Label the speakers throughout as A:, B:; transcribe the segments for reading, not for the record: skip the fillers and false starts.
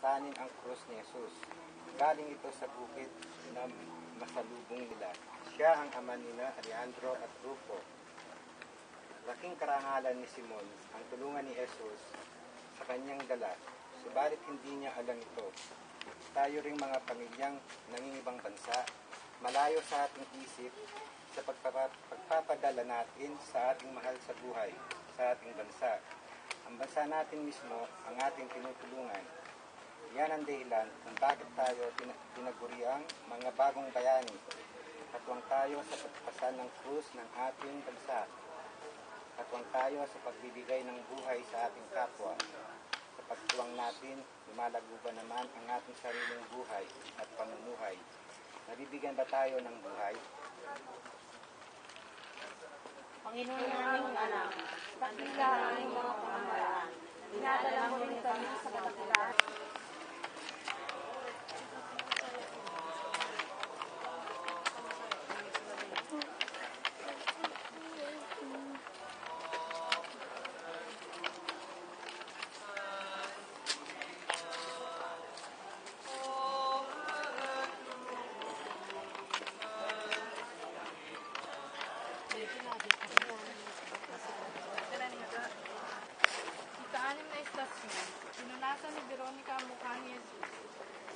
A: alalahastanin ang krus ni Jesus. Galing ito sa bukid na masalubong nila. Siya ang ama nina Alejandro at Rufo. Laking karangalan ni Simon ang tulungan ni Jesus sa kanyang dala, subalit hindi niya alam ito. Tayo ring mga pamilyang nangingibang bansa, malayo sa ating isip sa pagpapadala natin sa ating mahal sa buhay, sa ating bansa. Ang bansa natin mismo ang ating tinutulungan. Yan ang dahilan kung bakit tayo tinaguriang mga bagong bayani. Katuwang tayo sa pagpasan ng krus ng ating bansa. Katuwang tayo sa pagbibigay ng buhay sa ating kapwa. Sa pagtuwang natin, lumalago ba naman ang ating sariling buhay at pamumuhay? Nabibigyan ba tayo ng buhay?
B: Panginoon naming anak, takila ang aming mga pamamaraan. Dinadala mo rin kami sa kadakilaan.
C: Ika-anim na istasyon, pinunasan ni Veronica ang mukha ni Jesus.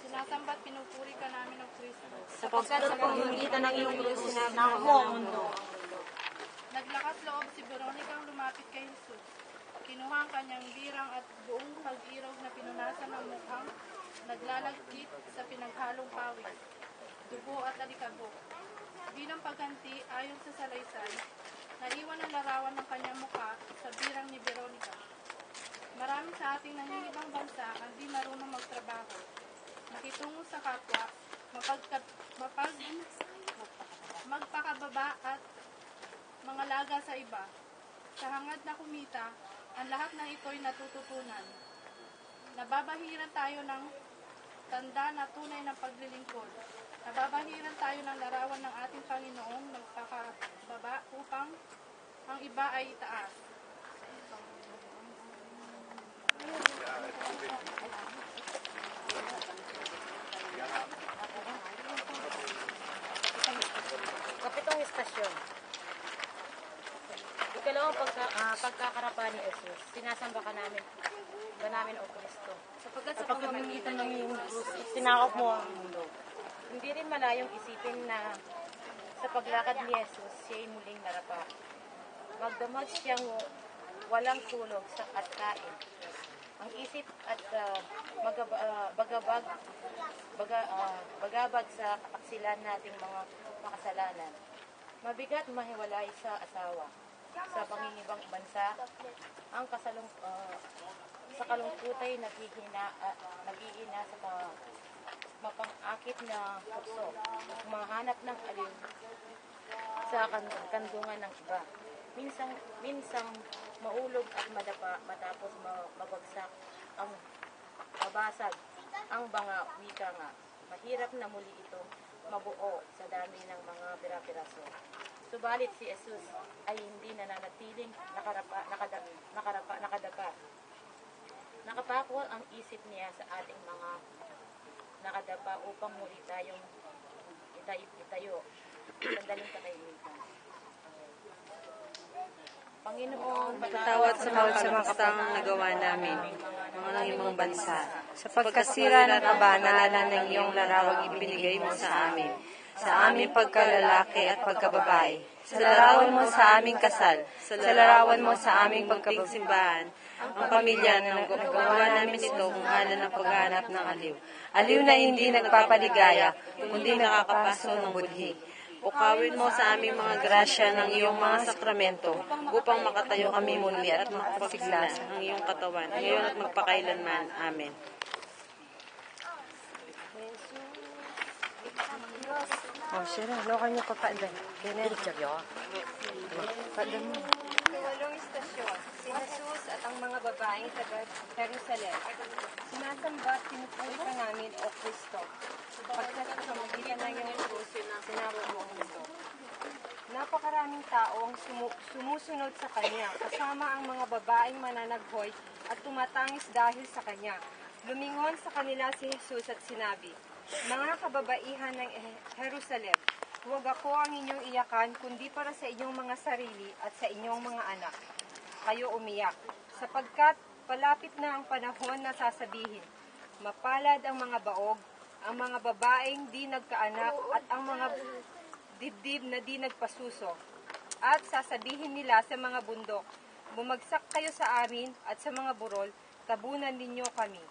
C: Sinasambat pinupuri ka namin ng Kristo.
B: Sapagkat sa pamamagitan ng iyong krus, sinagawa mo ang mundo.
C: Naglakas loob si Veronica ang lumapit kay Jesus. Kinuha ang kanyang birang at buong pag-irog na pinunasan ng mukhang naglalagkit sa pinaghalong pawis, dugo at alikabok. Bilang pagganti, ayon sa salaysay, naiwan ang larawan ng kanyang mukha sa birang ni Veronica. Marami sa ating nangingibang bansa ang di marunong magtrabaho, makitungo sa kapwa, magpakababa at mga laga sa iba. Sa hangad na kumita, ang lahat ng ito'y natututunan. Nababahiran tayo ng tanda na tunay ng paglilingkod. Nababahiran tayo ng larawan ng ating Panginoong magpakababa upang ang iba ay itaas.
B: Kapitong istasyon. Ikalawang pagkakarapa ni Jesus, sinasamba ka namin o Kristo. Sapagkat sa pamamagitan ng iyong krus, tinakop mo ang mundo. Hindi rin malayong isipin na sa paglakad ni Jesus, siya'y muling narapa. Magdamag siyang walang tulog at kain. Ang isip at bagabag sa kapaksilan nating mga makasalanan. Mabigat mahiwalay sa asawa. Sa pangingibang bansa, ang sa kalungkutay naghihina sa mapang-akit na puso, mahanap ng aliw sa kandungan ng iba. Minsang maulog at madapa matapos mabagsak ang mabasag ang banga, wika nga. Mahirap na muli itong mabuo sa dami ng mga pira-piraso. Subalit si Jesus ay hindi nananatiling nakadapa. Nakapako ang isip niya sa ating mga nakadapa upang muli tayong itayo. Sandaling katahimikan. Panginoon,
D: patawad sa mga katangang nagawa namin, mga ibang bansa, sa pagkasira ng kabanalan ng iyong larawang ibinigay mo sa amin, sa aming pagkalalaki at pagkababae, sa larawan mo sa aming kasal, sa larawan mo sa aming pagpagsimbahan, ang pamilya na nagawa namin ito kung ngalan ng paghanap ng aliw. Aliw na hindi nagpapaligaya, kundi nakakapaso ng budhi. Ukawin mo sa aming mga grasya ng iyong mga sakramento upang makatayo kami muli at makapasigla ng iyong katawan, ngayon at magpakailanman. Amen. Sira, lokan niyo pa padan. Dinig siya. Padan mo.
E: Walong istasyon, si Jesus at ang mga babaeng taga Jerusalem. Sinasamba at pinupuri ka namin, O Kristo. Pagkat sa pamagitan ng iyong krus, sinama mo ang mundo. Napakaraming tao ang sumusunod sa Kanya, kasama ang mga babaeng mananaghoy at tumatangis dahil sa Kanya. Lumingon sa kanila si Jesus at sinabi, "Mga kababaihan ng Jerusalem, huwag ako ang inyong iyakan, kundi para sa inyong mga sarili at sa inyong mga anak. Kayo umiyak, sapagkat palapit na ang panahon na sasabihin, mapalad ang mga baog, ang mga babaeng di nagkaanak at ang mga dibdib na di nagpasuso. At sasabihin nila sa mga bundok, bumagsak kayo sa amin, at sa mga burol, tabunan ninyo kami.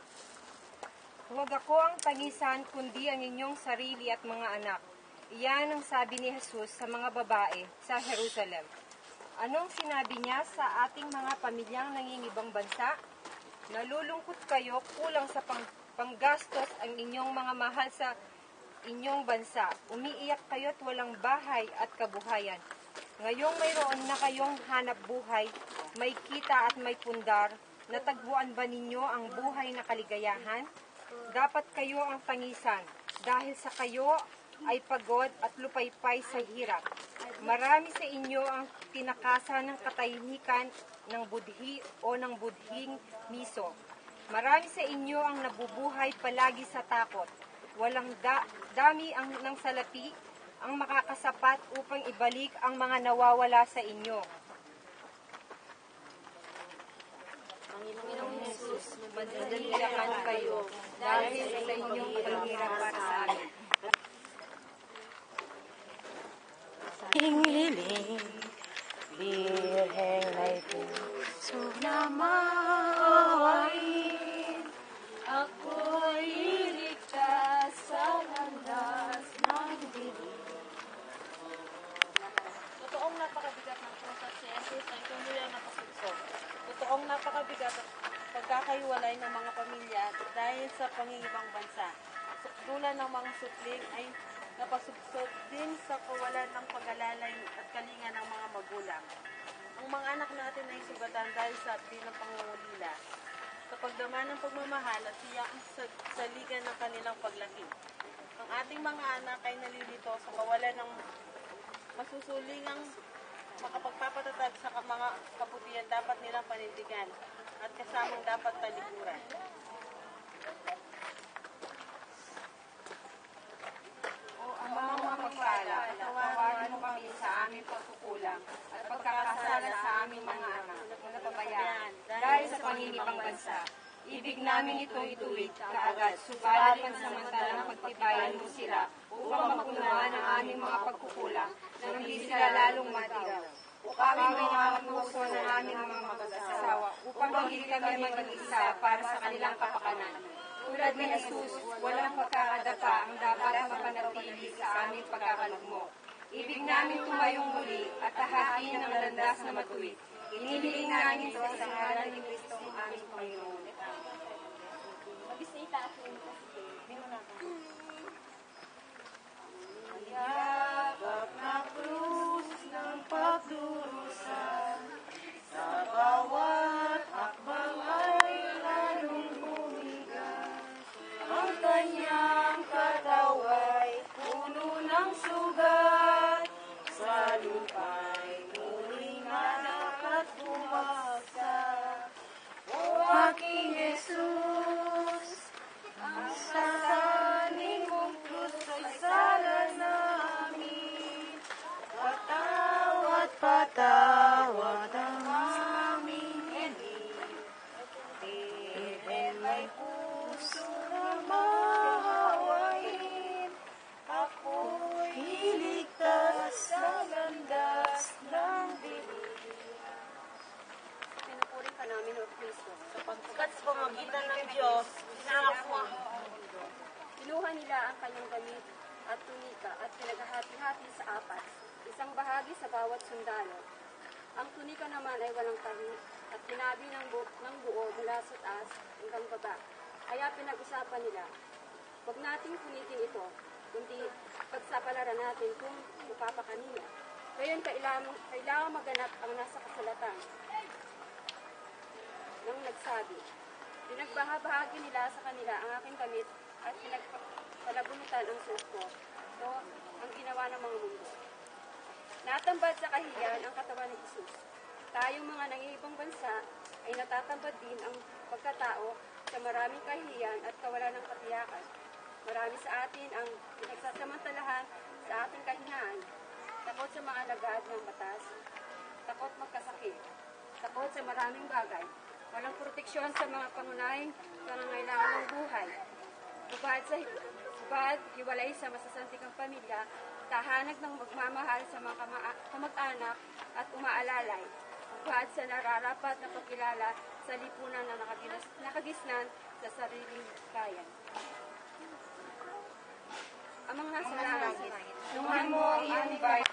E: Huwag ako ang tangisan, kundi ang inyong sarili at mga anak." Iyan ang sabi ni Jesus sa mga babae sa Jerusalem. Anong sinabi niya sa ating mga pamilyang nangingibang bansa? Nalulungkot kayo, kulang sa panggastos ang inyong mga mahal sa inyong bansa. Umiiyak kayo at walang bahay at kabuhayan. Ngayong mayroon na kayong hanap buhay, may kita at may pundar, natagpuan ba ninyo ang buhay na kaligayahan? Dapat kayo ang tangisan, dahil sa kayo ay pagod at lupaypay sa hirap. Marami sa inyo ang tinakasan ng katahimikan ng budhi o ng budhing miso. Marami sa inyo ang nabubuhay palagi sa takot. Walang dami ng salapi ang makakasapat upang ibalik ang mga nawawala sa inyo. Panginoong Jesus, madalilakan kayo dahil sa inyong paghirap para sa amin.
D: Hingiling, Birheng may puso na maawain, ako'y iligtas sa landas ng dilim.
C: Totoong napakabigat ng krus at si Jesus ay tuluyang napasuksok. Totoong napakabigat at pagkakaiwalay ng mga pamilya dahil sa pangingibang bansa. Sukdulan ng mga supling ay napasuksok din sa kawalan ng pag-alalay at kalinga ng mga magulang. Ang mga anak natin ay sugatan dahil sa ng pangungulila, sa pagdama ng pagmamahal at siyak sa saligan ng kanilang paglaki. Ang ating mga anak ay nalilito sa kawalan ng masusulingang makapagpapatatag sa mga kabutihan dapat nilang panindigan at kasamang dapat talikuran.
E: Amang mapagpala, tawarin mo kami sa aming pagkukulang at pagkakasala sa aming mga anak na napabayaan dahil sa pangingibang bansa. Ibig namin itong ituwid kaagad, subalit pansamantalang pagtibayan mo sila upang mapunuan ang aming mga pagkukulang na hindi sila lalong matiraw. Ukawin mo ang puso ng aming mga mag-asawa upang hindi kami maging isa para sa kanilang kapakanan. Tulad ni Jesus, walang pagkakadapa ang dapat mapanatili sa aming pagkakalugmok. Ibig namin tumayong muli at tahakin ang landas na matuwid. Inihiling namin ito sa ngalan ni Kristo ang aming Panginoon. Mabisita ako yung
D: Yakap na krus ng pagdurusa, sa bawat hakbang ay lalong bumigat. Ang kanyang kataway puno ng sugat, sa lupa'y muling anak at bumagsak. O aking Jesus, ang sasaning mong krus ay sala namin. Patawad, patawad ang aming hiling. Dahil may puso na maawain, ako'y iligtas sa landas ng dilim.
E: Pinupuri ka namin, O Kristo.
D: Sapagkat sa pamagitan ng Diyos, sinakapuan mo.
E: Kinuha nila ang kanyang damit at tunika at pinaghahati-hati sa apat, isang bahagi sa bawat sundalo. Ang tunika naman ay walang tahi at tinabi ng buo mula sa taas hanggang baba. Kaya pinag-usapan nila, huwag nating punitin ito, kundi pagsapalaran natin kung mapapakanina. Ngayon kailangan maganap ang nasa kasalatan nang nagsabi, pinagbahabahagi nila sa kanila ang aking kamit at pinagpalabunutan ang suot ko. Ito ang ginawa ng mga mundo. Natambad sa kahiyan ang katawan ni Jesus. Tayong mga nangingibang bansa ay natatambad din ang pagkatao sa maraming kahihiyan at kawalan ng katiyakan. Marami sa atin ang pinagsasamantalahan sa ating kahinaan. Takot sa mga alagad ng batas. Takot magkasakit. Takot sa maraming bagay. Walang proteksyon sa mga pangunahing pangangailangan ng buhay. Hubad, hiwalay sa masasantikang pamilya, tahanag ng magmamahal sa mga kamag-anak at umaalalay. Hubad sa nararapat na pagkilala sa lipunan na nakagisnan sa sariling kayan. Amang nasa langit, tunghan mo ang iyong bayan.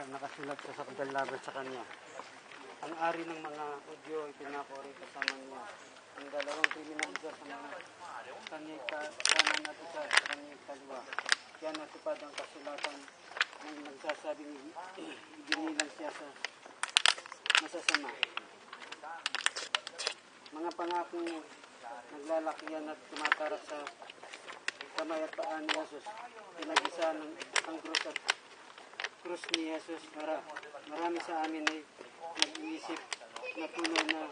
F: Nakasulat sa sakdal laban sa kanya. Ang ari ng mga Hudyo ay pinakori kasama niya. Ang dalawang kriminalidad sa mga kanya'y kanan at isa sa kanya'y kaliwa. Kaya natupad ang kasulatan ng nagsasabing ginilang siya sa masasama. Mga pangakong naglalakihan at tumatarak sa kamay at paan ni Jesus. Pinag-isa ng ang krus ni Jesus. Marami sa amin ay nag-iisip na tunay na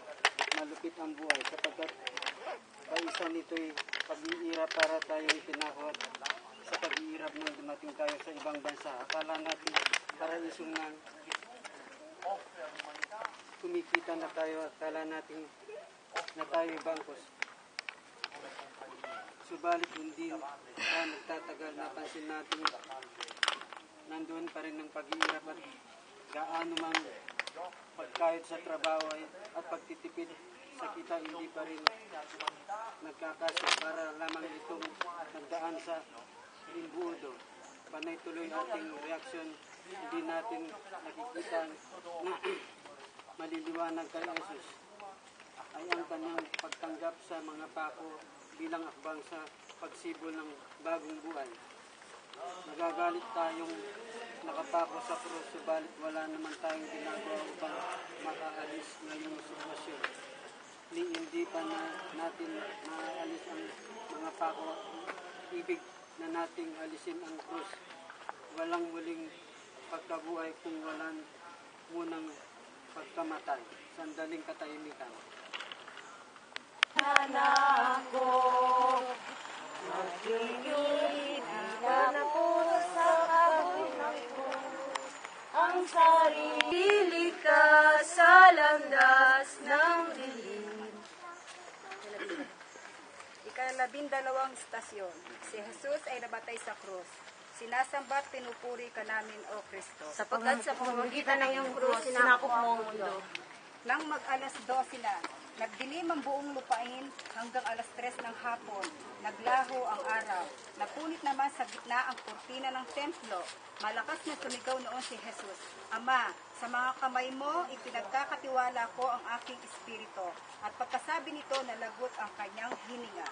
F: malupit ang buhay sapagkat kaisa nito'y pag-iirap para tayong itinakot sa pag-iirap nung dumating tayo sa ibang bansa. Akala natin paraisong nang kumikita na tayo, akala natin na tayo bangkos. Subalit hindi pa nagtatagal, napansin natin nandoon pa rin ang pag-iirap at gaano mang pagkayod sa trabaho at pagtitipid sa kita hindi pa rin nagkakasya para lamang itong nagdaan sa imbudo. Panay tuloy ating reaksyon, hindi natin nakikita na maliliwanag kay Jesus ay ang kanyang pagtanggap sa mga pako bilang akbang sa pagsibol ng bagong buhay. Nagagalit tayong nakapako sa krus, subalit wala naman tayong ginagawa upang makaalis ngayong sitwasyon. Hindi pa natin maaalis ang mga pako, ibig na nating alisin ang krus. Walang muling pagkabuhay kung walang munang pagkamatay. Sandaling katahimikan.
D: Anak ko, magiging na po sa kabuhay ko, ang sarili ka sa landas ng dilim.
E: Ika-12 istasyon. Si Jesus ay nabatay sa krus. Sinasamba at pinupuri ka namin, O Kristo.
D: Sapagkat sa pamamagitan ng iyong krus, sinakop mo ang mundo.
E: Nang mag-alas 12 na, nagdilim ang buong lupain hanggang alas 3 ng hapon. Naglaho ang araw. Napunit naman sa gitna ang kurtina ng templo. Malakas na sumigaw noon si Jesus, Ama, sa mga kamay mo ipinagkakatiwala ko ang aking espiritu. At pagkasabi nito, nalagot ang kanyang hininga.